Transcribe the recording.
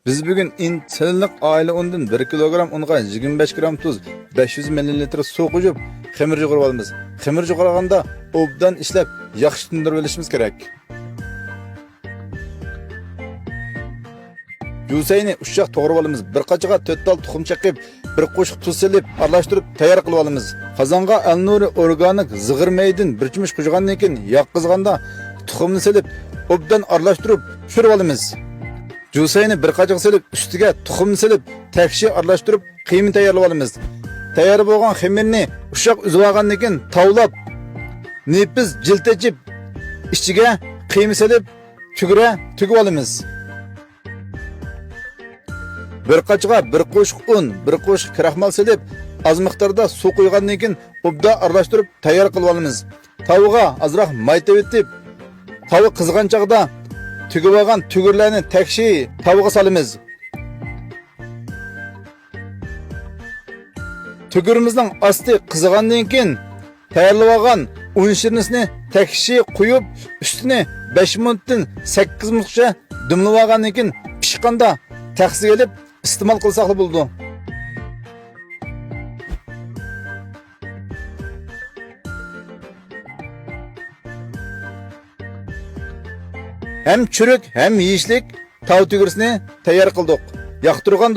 Biz bugün intilik aile undan 1 kilogram unga 25 gram tuz, 500 ml su qo'shib, xamirga qurib olamiz. Xamirga qurganda obdan ishlab, yaxshi tindirib olishimiz kerak. Yusayni ushshaq to'g'rab olamiz. Bir qachiga 4 tal tuxum chaqib, bir qo'shiq tuz silib, aralashtirib tayyor qilib olamiz. Qozonga al-nuri organik zig'ir maydin bir chumush qo'shgandan keyin yoqqizganda tuxumni silib, obdan aralashtirib pishirib olamiz. Jusayni bir qachiq silib, ustiga tuxumni silib, takshi aralashtirib, qiyma tayyorlab olamiz. Tayyor bo'lgan xamirni ushshaq uzib olgandan keyin tavlab, nepiz jiltachib, ichiga qiyma silib, tugura tugib olamiz. Bir qachiqqa bir qo'shiq un, bir qo'shiq kraxmal silib, az miqdorda suv qo'ygandan keyin obda aralashtirib tayyor qilib olamiz. Tavuqqa azroq may tevitib, tavuq qizg'an chaqda tugib olgan tugurlarni takshi tavuqqa solamiz. Tugurimizning osti qizg'andan keyin tayyorlab olgan un shirnisini takshi qo'yib, ustini 5 minutdan 8 minutgacha dumlab olgandan keyin pishqanda taxsiga olib iste'mol qilsak bo'ldi. Hem çürük hem yiyişlik tav tügürsünü tayyor qildik. Yoqtirgan